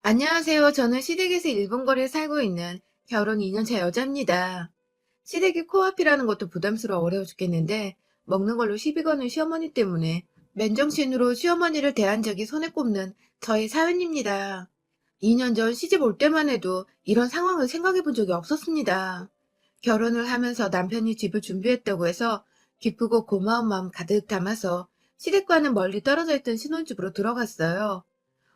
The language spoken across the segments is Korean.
안녕하세요. 저는 시댁에서 일본 거리에 살고 있는 결혼 2년 차 여자입니다. 시댁이 코앞이라는 것도 부담스러워 어려워 죽겠는데 먹는 걸로 시비 거는 시어머니 때문에 맨정신으로 시어머니를 대한 적이 손에 꼽는 저희 사연입니다. 2년 전 시집 올 때만 해도 이런 상황을 생각해 본 적이 없었습니다. 결혼을 하면서 남편이 집을 준비했다고 해서 기쁘고 고마운 마음 가득 담아서 시댁과는 멀리 떨어져 있던 신혼집으로 들어갔어요.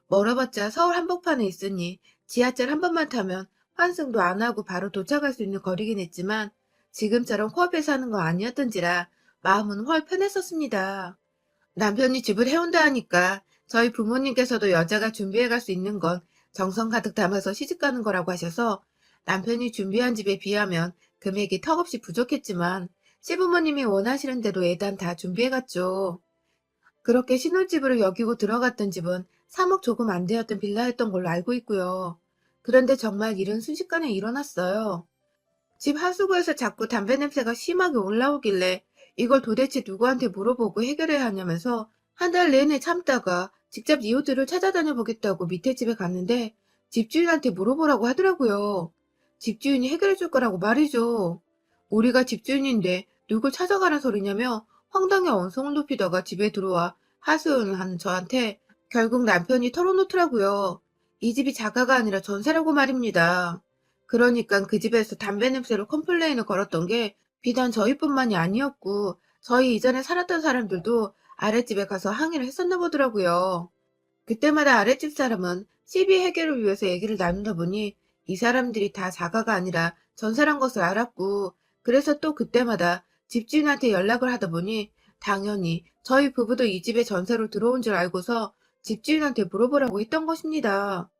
멀어봤자 서울 한복판에 있으니 지하철 한 번만 타면 환승도 안 하고 바로 도착할 수 있는 거리긴 했지만 지금처럼 코앞에 사는 거 아니었던지라 마음은 훨 편했었습니다. 남편이 집을 해온다 하니까 저희 부모님께서도 여자가 준비해갈 수 있는 건 정성 가득 담아서 시집가는 거라고 하셔서 남편이 준비한 집에 비하면 금액이 턱없이 부족했지만 시부모님이 원하시는 대로 예단 다 준비해갔죠. 그렇게 신혼집으로 여기고 들어갔던 집은 3억 조금 안 되었던 빌라였던 걸로 알고 있고요. 그런데 정말 일은 순식간에 일어났어요. 집 하수구에서 자꾸 담배 냄새가 심하게 올라오길래 이걸 도대체 누구한테 물어보고 해결해야 하냐면서 한 달 내내 참다가 직접 이웃들을 찾아다녀 보겠다고 밑에 집에 갔는데 집주인한테 물어보라고 하더라고요. 집주인이 해결해 줄 거라고 말이죠. 우리가 집주인인데 누굴 찾아가는 소리냐며 황당해 언성을 높이다가 집에 들어와 하소연을 하는 저한테 결국 남편이 털어놓더라고요. 이 집이 자가가 아니라 전세라고 말입니다. 그러니까 그 집에서 담배 냄새로 컴플레인을 걸었던 게 비단 저희뿐만이 아니었고 저희 이전에 살았던 사람들도 아랫집에 가서 항의를 했었나 보더라고요. 그때마다 아랫집 사람은 시비 해결을 위해서 얘기를 나누다 보니 이 사람들이 다 자가가 아니라 전세란 것을 알았고 그래서 또 그때마다 집주인한테 연락을 하다 보니 당연히 저희 부부도 이 집에 전세로 들어온 줄 알고서 집주인한테 물어보라고 했던 것입니다.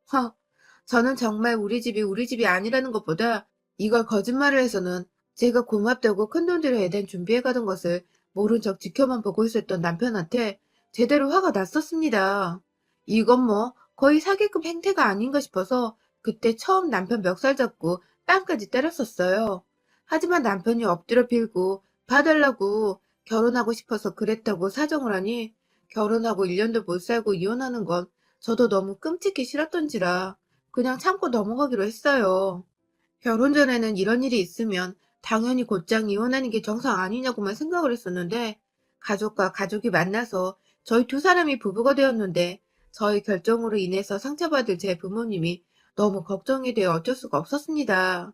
저는 정말 우리 집이 아니라는 것보다 이걸 거짓말을 해서는 제가 고맙다고 큰돈 들여 애단 준비해 가던 것을 모른 척 지켜만 보고 있었던 남편한테 제대로 화가 났었습니다. 이건 뭐 거의 사기급 행태가 아닌가 싶어서 그때 처음 남편 멱살 잡고 뺨까지 때렸었어요. 하지만 남편이 엎드려 빌고 봐달라고 결혼하고 싶어서 그랬다고 사정을 하니 결혼하고 1년도 못 살고 이혼하는 건 저도 너무 끔찍히 싫었던지라 그냥 참고 넘어가기로 했어요. 결혼 전에는 이런 일이 있으면 당연히 곧장 이혼하는 게 정상 아니냐고만 생각을 했었는데 가족과 가족이 만나서 저희 두 사람이 부부가 되었는데 저희 결정으로 인해서 상처받을 제 부모님이 너무 걱정이 되어 어쩔 수가 없었습니다.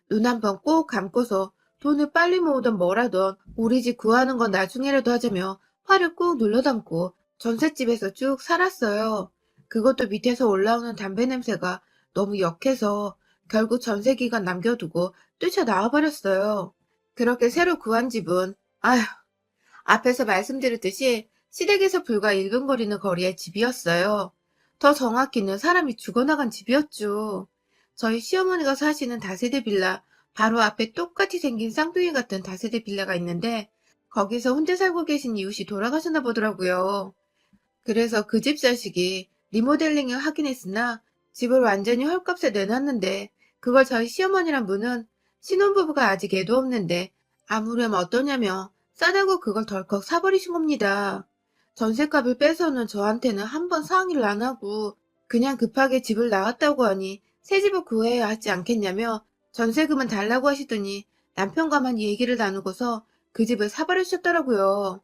눈 한 번 꼭 감고서 돈을 빨리 모으던 뭐라던 우리 집 구하는 건 나중에라도 하자며 화를 꾹 눌러 담고 전셋집에서 쭉 살았어요. 그것도 밑에서 올라오는 담배 냄새가 너무 역해서 결국 전세 기간 남겨두고 뛰쳐나와 버렸어요. 그렇게 새로 구한 집은 아휴, 앞에서 말씀드렸듯이 시댁에서 불과 1분 거리는 거리의 집이었어요. 더 정확히는 사람이 죽어나간 집이었죠. 저희 시어머니가 사시는 다세대 빌라 바로 앞에 똑같이 생긴 쌍둥이 같은 다세대 빌라가 있는데 거기서 혼자 살고 계신 이웃이 돌아가셨나 보더라고요. 그래서 그 집 자식이 리모델링을 하긴 했으나 집을 완전히 헐값에 내놨는데 그걸 저희 시어머니란 분은 신혼부부가 아직 애도 없는데 아무렴 어떠냐며 싸다고 그걸 덜컥 사버리신 겁니다. 전셋값을 빼서는 저한테는 한 번 상의를 안 하고 그냥 급하게 집을 나왔다고 하니 새 집을 구해야 하지 않겠냐며 전세금은 달라고 하시더니 남편과만 얘기를 나누고서 그 집을 사버리셨더라고요.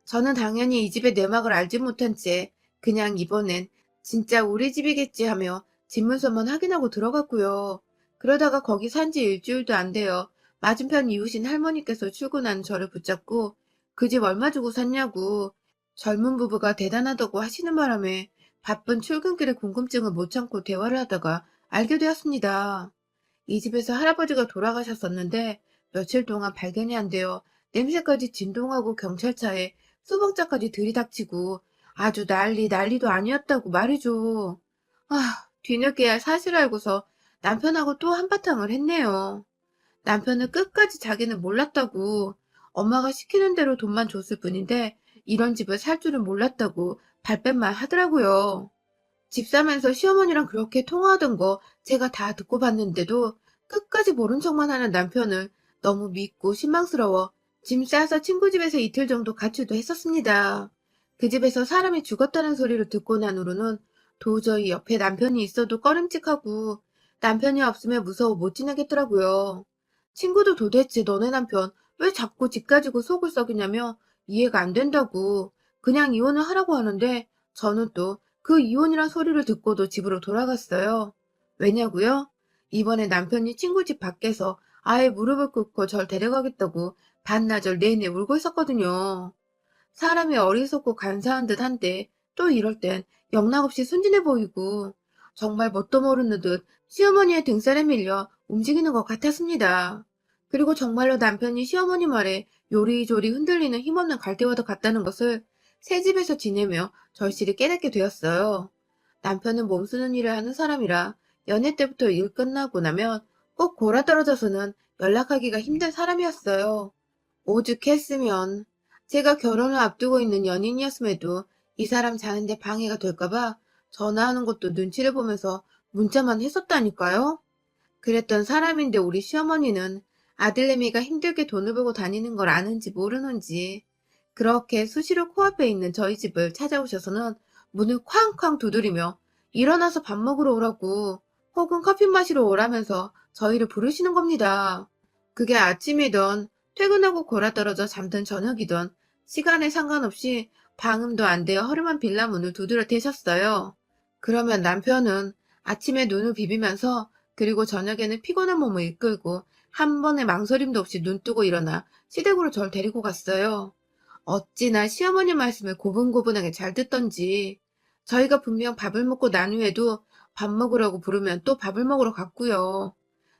저는 당연히 이 집의 내막을 알지 못한 채 그냥 이번엔 진짜 우리 집이겠지 하며 집문서만 확인하고 들어갔고요. 그러다가 거기 산지 일주일도 안 되어 맞은편 이웃인 할머니께서 출근하는 저를 붙잡고 그 집 얼마 주고 샀냐고 젊은 부부가 대단하다고 하시는 바람에 바쁜 출근길에 궁금증을 못 참고 대화를 하다가 알게 되었습니다. 이 집에서 할아버지가 돌아가셨었는데 며칠 동안 발견이 안 되어 냄새까지 진동하고 경찰차에 수봉자까지 들이닥치고 아주 난리도 아니었다고 말이죠. 뒤늦게야 사실 알고서 남편하고 또 한바탕을 했네요. 남편은 끝까지 자기는 몰랐다고 엄마가 시키는 대로 돈만 줬을 뿐인데 이런 집을 살 줄은 몰랐다고 발뺌만 하더라고요. 집 사면서 시어머니랑 그렇게 통화하던 거 제가 다 듣고 봤는데도 끝까지 모른 척만 하는 남편을 너무 믿고 실망스러워 짐 싸서 친구 집에서 이틀 정도 가출도 했었습니다. 그 집에서 사람이 죽었다는 소리를 듣고 난 후로는 도저히 옆에 남편이 있어도 꺼림칙하고 남편이 없으면 무서워 못 지내겠더라고요. 친구도 도대체 너네 남편 왜 자꾸 집 가지고 속을 썩이냐며 이해가 안 된다고 그냥 이혼을 하라고 하는데 저는 또 그 이혼이란 소리를 듣고도 집으로 돌아갔어요. 왜냐고요? 이번에 남편이 친구 집 밖에서 아예 무릎을 꿇고 절 데려가겠다고 반나절 내내 울고 있었거든요. 사람이 어리석고 간사한 듯 한데 또 이럴 땐 영락없이 순진해 보이고 정말 뭣도 모르는 듯 시어머니의 등살에 밀려 움직이는 것 같았습니다. 그리고 정말로 남편이 시어머니 말에 요리조리 흔들리는 힘없는 갈대와도 같다는 것을 새 집에서 지내며 절실히 깨닫게 되었어요. 남편은 몸쓰는 일을 하는 사람이라 연애 때부터 일 끝나고 나면 꼭 골아떨어져서는 연락하기가 힘든 사람이었어요. 오죽했으면 제가 결혼을 앞두고 있는 연인이었음에도 이 사람 자는데 방해가 될까봐 전화하는 것도 눈치를 보면서 문자만 했었다니까요. 그랬던 사람인데 우리 시어머니는 아들내미가 힘들게 돈을 벌고 다니는 걸 아는지 모르는지 그렇게 수시로 코앞에 있는 저희 집을 찾아오셔서는 문을 쾅쾅 두드리며 일어나서 밥 먹으러 오라고 혹은 커피 마시러 오라면서 저희를 부르시는 겁니다. 그게 아침이던 퇴근하고 골아떨어져 잠든 저녁이던 시간에 상관없이 방음도 안 되어 허름한 빌라 문을 두드려 대셨어요. 그러면 남편은 아침에 눈을 비비면서 그리고 저녁에는 피곤한 몸을 이끌고 한 번의 망설임도 없이 눈 뜨고 일어나 시댁으로 절 데리고 갔어요. 어찌나 시어머니 말씀을 고분고분하게 잘 듣던지 저희가 분명 밥을 먹고 난 후에도 밥 먹으라고 부르면 또 밥을 먹으러 갔고요.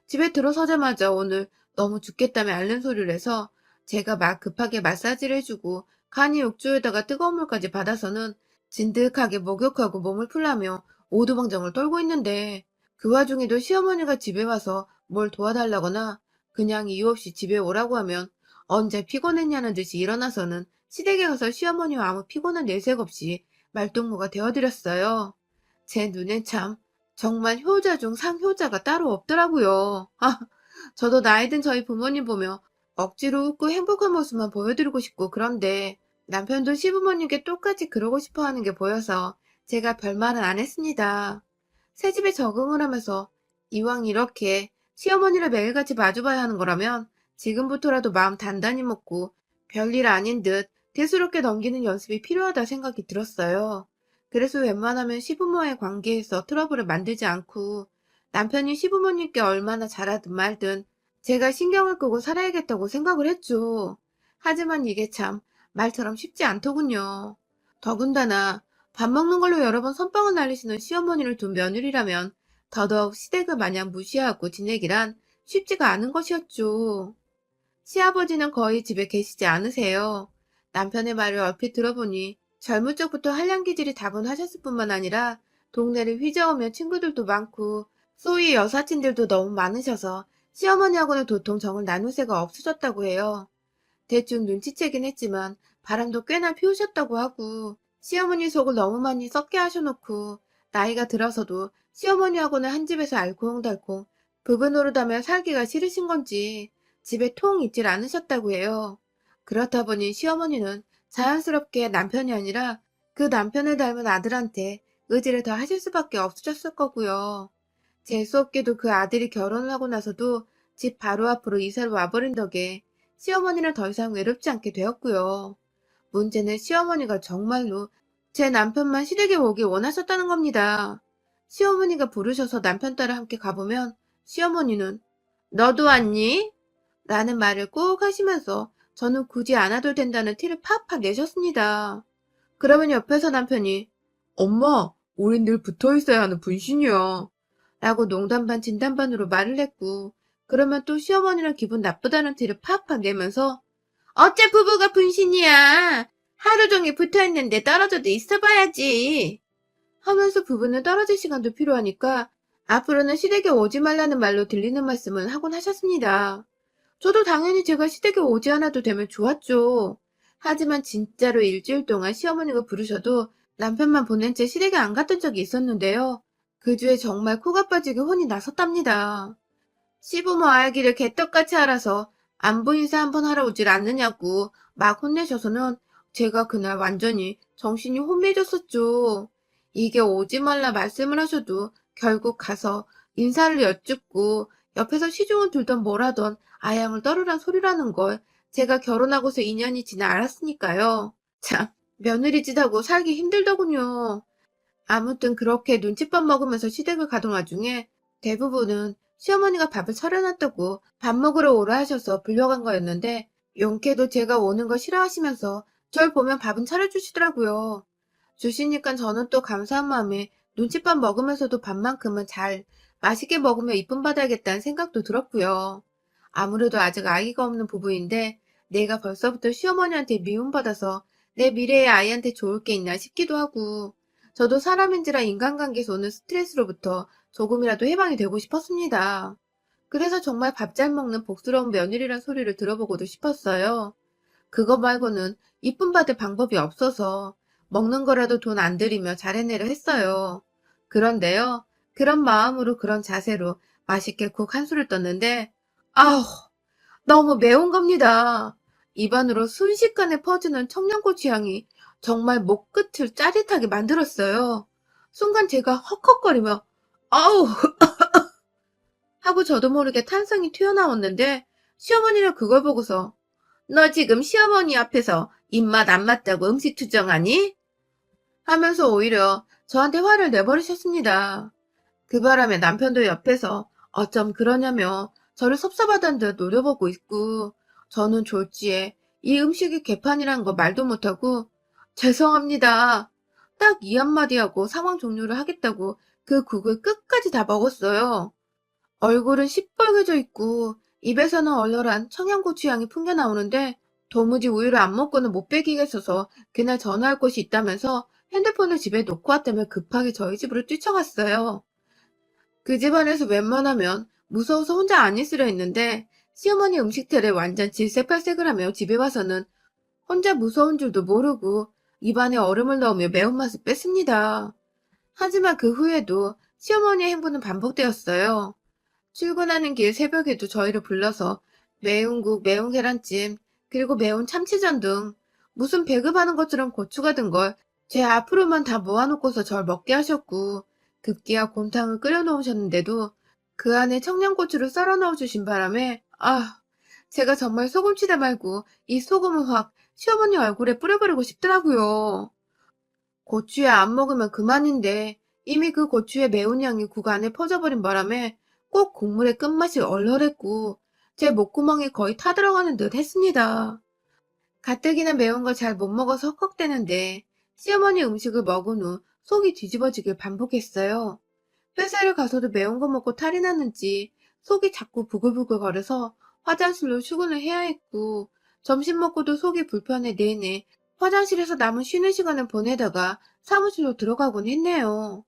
집에 들어서자마자 오늘 너무 죽겠다며 앓는 소리를 해서 제가 막 급하게 마사지를 해주고 간이 욕조에다가 뜨거운 물까지 받아서는 진득하게 목욕하고 몸을 풀라며 오두방정을 떨고 있는데 그 와중에도 시어머니가 집에 와서 뭘 도와달라거나 그냥 이유 없이 집에 오라고 하면 언제 피곤했냐는 듯이 일어나서는 시댁에 가서 시어머니와 아무 피곤한 내색 없이 말동무가 되어드렸어요. 제 눈엔 참 정말 효자 중 상효자가 따로 없더라고요. 저도 나이 든 저희 부모님 보며 억지로 웃고 행복한 모습만 보여드리고 싶고 그런데 남편도 시부모님께 똑같이 그러고 싶어 하는 게 보여서 제가 별말은 안 했습니다. 새집에 적응을 하면서 이왕 이렇게 시어머니를 매일같이 마주봐야 하는 거라면 지금부터라도 마음 단단히 먹고 별일 아닌 듯 대수롭게 넘기는 연습이 필요하다 생각이 들었어요. 그래서 웬만하면 시부모의 관계에서 트러블을 만들지 않고 남편이 시부모님께 얼마나 잘하든 말든 제가 신경을 끄고 살아야겠다고 생각을 했죠. 하지만 이게 참 말처럼 쉽지 않더군요. 더군다나 밥 먹는 걸로 여러 번 선빵을 날리시는 시어머니를 둔 며느리라면 더더욱 시댁을 마냥 무시하고 지내기란 쉽지가 않은 것이었죠. 시아버지는 거의 집에 계시지 않으세요. 남편의 말을 얼핏 들어보니 젊은 적부터 한량기질이 다분하셨을 뿐만 아니라 동네를 휘저으며 친구들도 많고 소위 여사친들도 너무 많으셔서 시어머니하고는 도통 정을 나눌 새가 없으셨다고 해요. 대충 눈치채긴 했지만 바람도 꽤나 피우셨다고 하고 시어머니 속을 너무 많이 썩게 하셔놓고 나이가 들어서도 시어머니하고는 한 집에서 알콩달콩 부부 노릇하며 살기가 싫으신 건지 집에 통 있질 않으셨다고 해요. 그렇다 보니 시어머니는 자연스럽게 남편이 아니라 그 남편을 닮은 아들한테 의지를 더 하실 수밖에 없으셨을 거고요. 재수없게도 그 아들이 결혼을 하고 나서도 집 바로 앞으로 이사를 와버린 덕에 시어머니는 더 이상 외롭지 않게 되었고요. 문제는 시어머니가 정말로 제 남편만 시댁에 오길 원하셨다는 겁니다. 시어머니가 부르셔서 남편 따라 함께 가보면 시어머니는 너도 왔니? 라는 말을 꼭 하시면서 저는 굳이 안 와도 된다는 티를 팍팍 내셨습니다. 그러면 옆에서 남편이 엄마, 우린 늘 붙어 있어야 하는 분신이야. 라고 농담 반 진담 반으로 말을 했고 그러면 또 시어머니는 기분 나쁘다는 티를 팍팍 내면서 어째 부부가 분신이야. 하루 종일 붙어있는데 떨어져도 있어봐야지. 하면서 부부는 떨어질 시간도 필요하니까 앞으로는 시댁에 오지 말라는 말로 들리는 말씀은 하곤 하셨습니다. 저도 당연히 제가 시댁에 오지 않아도 되면 좋았죠. 하지만 진짜로 일주일 동안 시어머니가 부르셔도 남편만 보낸 채 시댁에 안 갔던 적이 있었는데요. 그 주에 정말 코가 빠지게 혼이 났었답니다. 시부모 알기를 개떡같이 알아서 안부 인사 한번 하러 오질 않느냐고 막 혼내셔서는 제가 그날 완전히 정신이 혼미해졌었죠. 이게 오지 말라 말씀을 하셔도 결국 가서 인사를 여쭙고 옆에서 시중을 들던 뭐라던 아양을 떨으란 소리라는 걸 제가 결혼하고서 2년이 지나 알았으니까요. 참, 며느리짓하고 살기 힘들더군요. 아무튼 그렇게 눈칫밥 먹으면서 시댁을 가던 와중에 대부분은 시어머니가 밥을 차려놨다고 밥 먹으러 오라 하셔서 불려간 거였는데 용케도 제가 오는 거 싫어하시면서 절 보면 밥은 차려주시더라고요. 주시니까 저는 또 감사한 마음에 눈칫밥 먹으면서도 밥만큼은 잘 맛있게 먹으며 이쁨 받아야겠다는 생각도 들었고요. 아무래도 아직 아이가 없는 부부인데 내가 벌써부터 시어머니한테 미움받아서 내 미래의 아이한테 좋을 게 있나 싶기도 하고 저도 사람인지라 인간관계에서 오는 스트레스로부터 조금이라도 해방이 되고 싶었습니다. 그래서 정말 밥 잘 먹는 복스러운 며느리란 소리를 들어보고도 싶었어요. 그거 말고는 이쁨 받을 방법이 없어서 먹는 거라도 돈 안 들이며 잘 해내려 했어요. 그런데요, 그런 마음으로 그런 자세로 맛있게 국 한 술을 떴는데, 아우, 너무 매운 겁니다. 입안으로 순식간에 퍼지는 청양고추 향이 정말 목 끝을 짜릿하게 만들었어요. 순간 제가 헉헉거리며, 아우! 하고 저도 모르게 탄성이 튀어나왔는데, 시어머니는 그걸 보고서 너 지금 시어머니 앞에서 입맛 안 맞다고 음식 투정하니? 하면서 오히려 저한테 화를 내버리셨습니다. 그 바람에 남편도 옆에서 어쩜 그러냐며 저를 섭섭하다는 듯 노려보고 있고 저는 졸지에 이 음식이 개판이란 거 말도 못하고 죄송합니다. 딱 이 한마디 하고 상황 종료를 하겠다고 그 국을 끝까지 다 먹었어요. 얼굴은 시뻘개져 있고 입에서는 얼얼한 청양고추 향이 풍겨나오는데 도무지 우유를 안 먹고는 못 베기겠어서 그날 전화할 곳이 있다면서 핸드폰을 집에 놓고 왔다며 급하게 저희 집으로 뛰쳐갔어요. 그 집안에서 웬만하면 무서워서 혼자 안 있으려 했는데 시어머니 음식틀에 완전 질색팔색을 하며 집에 와서는 혼자 무서운 줄도 모르고 입안에 얼음을 넣으며 매운맛을 뺐습니다. 하지만 그 후에도 시어머니의 행보는 반복되었어요. 출근하는 길 새벽에도 저희를 불러서 매운 국, 매운 계란찜, 그리고 매운 참치전 등 무슨 배급하는 것처럼 고추가 든 걸 제 앞으로만 다 모아놓고서 절 먹게 하셨고 급기야 곰탕을 끓여 놓으셨는데도 그 안에 청양고추를 썰어 넣어주신 바람에 제가 정말 소금치다 말고 이 소금을 확 시어머니 얼굴에 뿌려버리고 싶더라고요. 고추에 안 먹으면 그만인데 이미 그 고추의 매운 향이 국 안에 퍼져버린 바람에 꼭 국물의 끝맛이 얼얼했고 제 목구멍에 거의 타들어가는 듯 했습니다. 가뜩이나 매운 걸 잘 못 먹어서 헉헉대는데 시어머니 음식을 먹은 후 속이 뒤집어지길 반복했어요. 회사를 가서도 매운 거 먹고 탈이 났는지 속이 자꾸 부글부글 거려서 화장실로 출근을 해야 했고 점심 먹고도 속이 불편해 내내 화장실에서 남은 쉬는 시간을 보내다가 사무실로 들어가곤 했네요.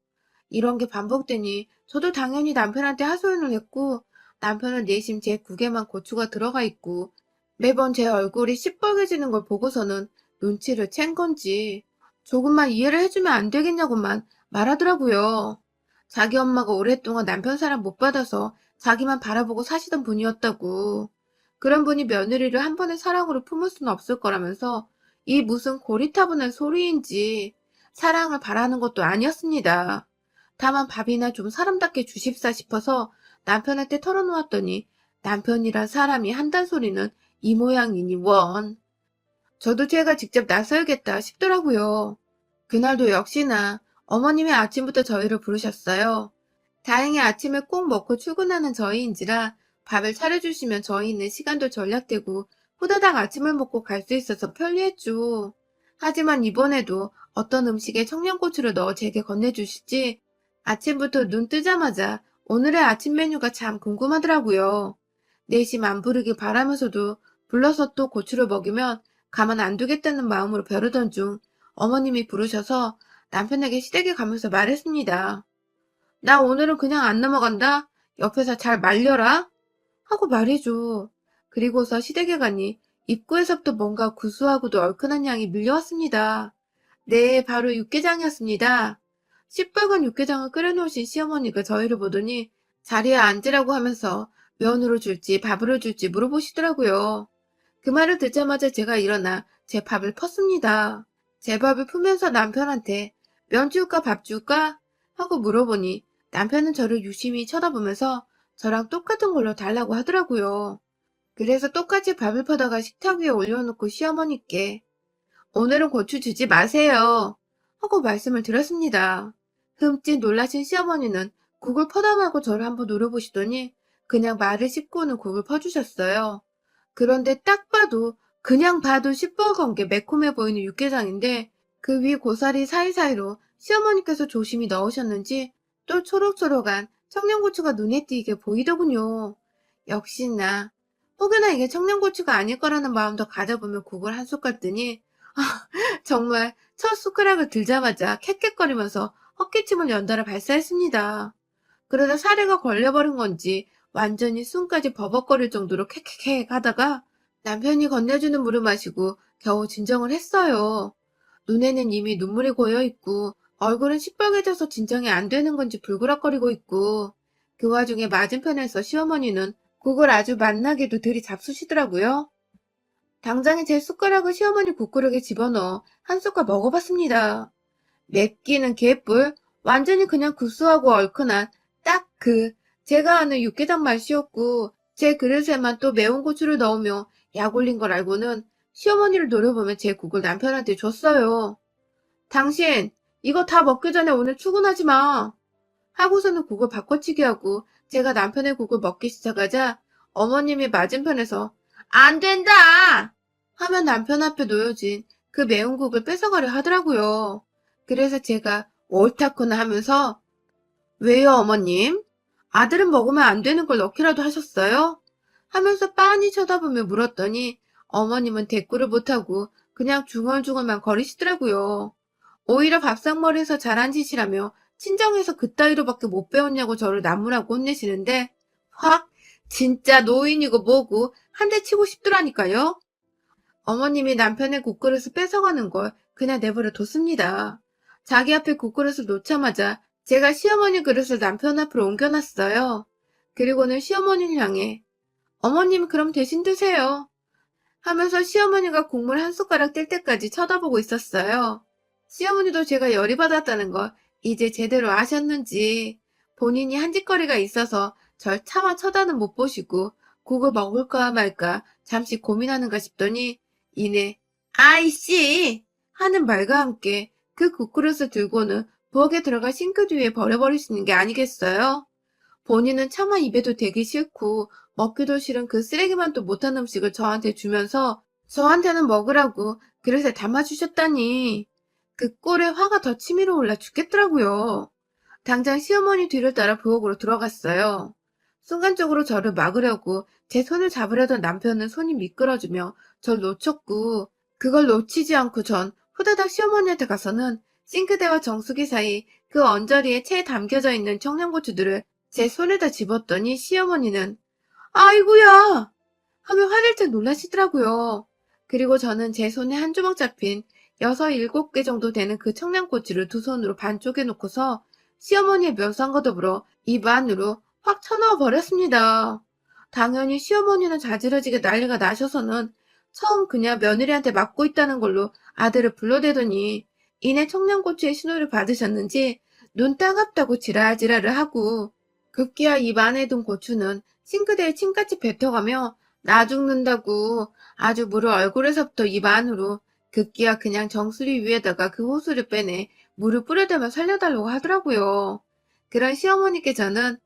이런 게 반복되니 저도 당연히 남편한테 하소연을 했고 남편은 내심 제 국에만 고추가 들어가 있고 매번 제 얼굴이 시뻘개지는 걸 보고서는 눈치를 챈 건지 조금만 이해를 해주면 안 되겠냐고만 말하더라고요. 자기 엄마가 오랫동안 남편 사랑 못 받아서 자기만 바라보고 사시던 분이었다고. 그런 분이 며느리를 한 번의 사랑으로 품을 수는 없을 거라면서 이 무슨 고리타분한 소리인지 사랑을 바라는 것도 아니었습니다. 다만 밥이나 좀 사람답게 주십사 싶어서 남편한테 털어놓았더니 남편이란 사람이 한단 소리는 이 모양이니 원. 저도 제가 직접 나서야겠다 싶더라고요. 그날도 역시나 어머님이 아침부터 저희를 부르셨어요. 다행히 아침을 꼭 먹고 출근하는 저희인지라 밥을 차려주시면 저희는 시간도 절약되고 후다닥 아침을 먹고 갈 수 있어서 편리했죠. 하지만 이번에도 어떤 음식에 청양고추를 넣어 제게 건네주실지 아침부터 눈 뜨자마자 오늘의 아침 메뉴가 참 궁금하더라고요. 내심 안 부르길 바라면서도 불러서 또 고추를 먹이면 가만 안 두겠다는 마음으로 벼르던 중 어머님이 부르셔서 남편에게 시댁에 가면서 말했습니다. 나 오늘은 그냥 안 넘어간다. 옆에서 잘 말려라. 하고 말이죠. 그리고서 시댁에 가니 입구에서부터 뭔가 구수하고도 얼큰한 향이 밀려왔습니다. 네, 바로 육개장이었습니다. 시뻘건 육개장을 끓여놓으신 시어머니가 저희를 보더니 자리에 앉으라고 하면서 면으로 줄지 밥으로 줄지 물어보시더라고요. 그 말을 듣자마자 제가 일어나 제 밥을 펐습니다. 제 밥을 풀면서 남편한테 면 줄까 밥 줄까? 하고 물어보니 남편은 저를 유심히 쳐다보면서 저랑 똑같은 걸로 달라고 하더라고요. 그래서 똑같이 밥을 퍼다가 식탁 위에 올려놓고 시어머니께 오늘은 고추 주지 마세요. 하고 말씀을 드렸습니다. 흠칫 놀라신 시어머니는 국을 퍼다 말고 저를 한번 노려보시더니 그냥 말을 씹고는 국을 퍼주셨어요. 그런데 딱 봐도 그냥 봐도 시뻘건 게 매콤해 보이는 육개장인데 그 위 고사리 사이사이로 시어머니께서 조심히 넣으셨는지 또 초록초록한 청양고추가 눈에 띄게 보이더군요. 역시나 혹여나 이게 청양고추가 아닐 거라는 마음도 가져보며 국을 한 숟갈 뜨니 정말 첫 숟가락을 들자마자 캑캑거리면서 헛기침을 연달아 발사했습니다. 그러다 사례가 걸려버린 건지 완전히 숨까지 버벅거릴 정도로 캑캑캑 하다가 남편이 건네주는 물을 마시고 겨우 진정을 했어요. 눈에는 이미 눈물이 고여있고 얼굴은 시뻘개져서 진정이 안 되는 건지 불그락거리고 있고 그 와중에 맞은편에서 시어머니는 국을 아주 맛나게도 들이잡수시더라고요. 당장에 제 숟가락을 시어머니 국그릇에 집어넣어 한 숟갈 먹어봤습니다. 맵기는 개뿔, 완전히 그냥 구수하고 얼큰한 딱 제가 아는 육개장 맛이었고 제 그릇에만 또 매운 고추를 넣으며 약 올린 걸 알고는 시어머니를 노려보며 제 국을 남편한테 줬어요. 당신 이거 다 먹기 전에 오늘 출근하지 마. 하고서는 국을 바꿔치기 하고 제가 남편의 국을 먹기 시작하자 어머님이 맞은편에서 안 된다! 하면 남편 앞에 놓여진 그 매운 국을 뺏어가려 하더라고요. 그래서 제가 옳다구나 하면서 왜요 어머님? 아들은 먹으면 안 되는 걸 넣기라도 하셨어요? 하면서 빤히 쳐다보며 물었더니 어머님은 대꾸를 못하고 그냥 중얼중얼만 거리시더라고요. 오히려 밥상머리에서 잘한 짓이라며 친정에서 그따위로밖에 못 배웠냐고 저를 나무라고 혼내시는데 확 진짜 노인이고 뭐고 한 대 치고 싶더라니까요. 어머님이 남편의 국그릇을 뺏어가는 걸 그냥 내버려 뒀습니다. 자기 앞에 국그릇을 놓자마자 제가 시어머니 그릇을 남편 앞으로 옮겨놨어요. 그리고는 시어머니를 향해 어머님 그럼 대신 드세요. 하면서 시어머니가 국물 한 숟가락 뗄 때까지 쳐다보고 있었어요. 시어머니도 제가 열이 받았다는 걸 이제 제대로 아셨는지 본인이 한 짓거리가 있어서 절 차마 쳐다는 못 보시고 국을 먹을까 말까 잠시 고민하는가 싶더니 이내 아이씨 하는 말과 함께 그 국그릇을 들고는 부엌에 들어가 싱크대 위에 버려버리시는 게 아니겠어요? 본인은 차마 입에도 대기 싫고 먹기도 싫은 그 쓰레기만도 못한 음식을 저한테 주면서 저한테는 먹으라고 그릇에 담아주셨다니 그 꼴에 화가 더 치밀어 올라 죽겠더라고요. 당장 시어머니 뒤를 따라 부엌으로 들어갔어요. 순간적으로 저를 막으려고 제 손을 잡으려던 남편은 손이 미끄러지며 절 놓쳤고 그걸 놓치지 않고 전 후다닥 시어머니한테 가서는 싱크대와 정수기 사이 그 언저리에 채 담겨져 있는 청양고추들을 제 손에다 집었더니 시어머니는 아이고야! 하며 화낼 때 놀라시더라고요. 그리고 저는 제 손에 한 주먹 잡힌 6, 7개 정도 되는 그 청양고추를 두 손으로 반쪽에 놓고서 시어머니의 묘상과 더불어 입 안으로 확 쳐넣어 버렸습니다. 당연히 시어머니는 자지러지게 난리가 나셔서는 처음 그냥 며느리한테 맞고 있다는 걸로 아들을 불러대더니 이내 청양고추의 신호를 받으셨는지 눈 따갑다고 지랄지랄을 하고 급기야 입 안에 둔 고추는 싱크대에 침같이 뱉어가며 나 죽는다고 아주 물을 얼굴에서부터 입 안으로 급기야 그냥 정수리 위에다가 그 호수를 빼내 물을 뿌려대며 살려달라고 하더라고요. 그런 시어머니께 저는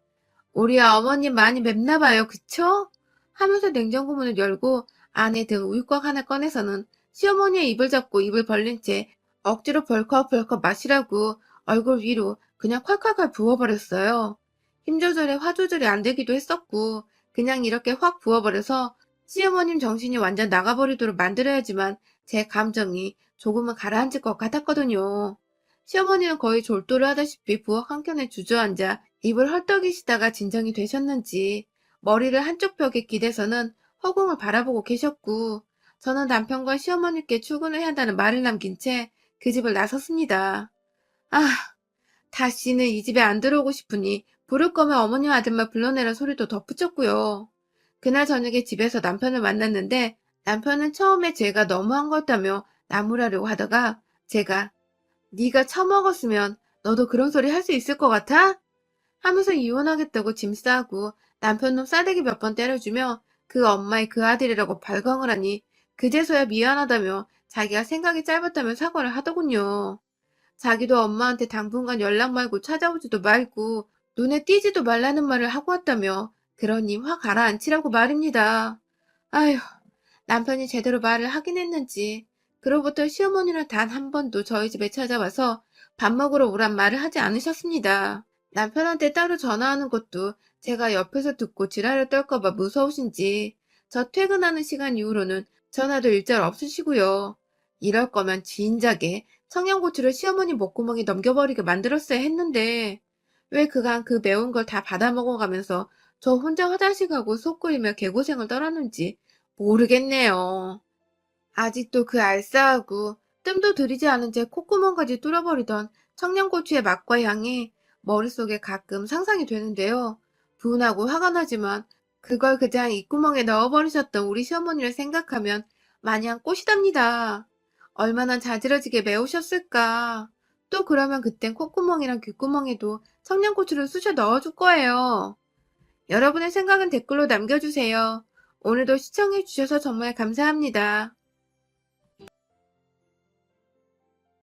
우리 어머님 많이 맵나 봐요, 그쵸? 하면서 냉장고 문을 열고 안에 든 우유곽 하나 꺼내서는 시어머니의 입을 잡고 입을 벌린 채 억지로 벌컥벌컥 마시라고 얼굴 위로 그냥 콸콸콸 부어버렸어요. 힘 조절에 화 조절이 안 되기도 했었고 그냥 이렇게 확 부어버려서 시어머님 정신이 완전 나가버리도록 만들어야지만 제 감정이 조금은 가라앉을 것 같았거든요. 시어머니는 거의 졸도를 하다시피 부엌 한켠에 주저앉아 입을 헐떡이시다가 진정이 되셨는지 머리를 한쪽 벽에 기대서는 허공을 바라보고 계셨고 저는 남편과 시어머니께 출근을 해야 한다는 말을 남긴 채 그 집을 나섰습니다. 아, 다시는 이 집에 안 들어오고 싶으니 부를 거면 어머님 아들만 불러내라 소리도 덧붙였고요. 그날 저녁에 집에서 남편을 만났는데 남편은 처음에 제가 너무한 것 같다며 나무라려고 하다가 제가 네가 처먹었으면 너도 그런 소리 할 수 있을 것 같아? 하면서 이혼하겠다고 짐 싸고 남편 놈 싸대기 몇 번 때려주며 그 엄마의 그 아들이라고 발광을 하니 그제서야 미안하다며 자기가 생각이 짧았다며 사과를 하더군요. 자기도 엄마한테 당분간 연락 말고 찾아오지도 말고 눈에 띄지도 말라는 말을 하고 왔다며 그러니 화 가라앉히라고 말입니다. 아휴, 남편이 제대로 말을 하긴 했는지 그로부터 시어머니는 단 한 번도 저희 집에 찾아와서 밥 먹으러 오란 말을 하지 않으셨습니다. 남편한테 따로 전화하는 것도 제가 옆에서 듣고 지랄을 떨까봐 무서우신지 저 퇴근하는 시간 이후로는 전화도 일절 없으시고요. 이럴 거면 진작에 청양고추를 시어머니 목구멍에 넘겨버리게 만들었어야 했는데 왜 그간 그 매운 걸 다 받아 먹어가면서 저 혼자 화장실 가고 속 끓이며 개고생을 떨었는지 모르겠네요. 아직도 그 알싸하고 뜸도 들이지 않은 채 콧구멍까지 뚫어버리던 청양고추의 맛과 향이 머릿속에 가끔 상상이 되는데요. 분하고 화가 나지만 그걸 그냥 입구멍에 넣어버리셨던 우리 시어머니를 생각하면 마냥 꽃이답니다. 얼마나 자지러지게 매우셨을까. 또 그러면 그땐 콧구멍이랑 귓구멍에도 청양고추를 쑤셔 넣어줄 거예요. 여러분의 생각은 댓글로 남겨주세요. 오늘도 시청해주셔서 정말 감사합니다.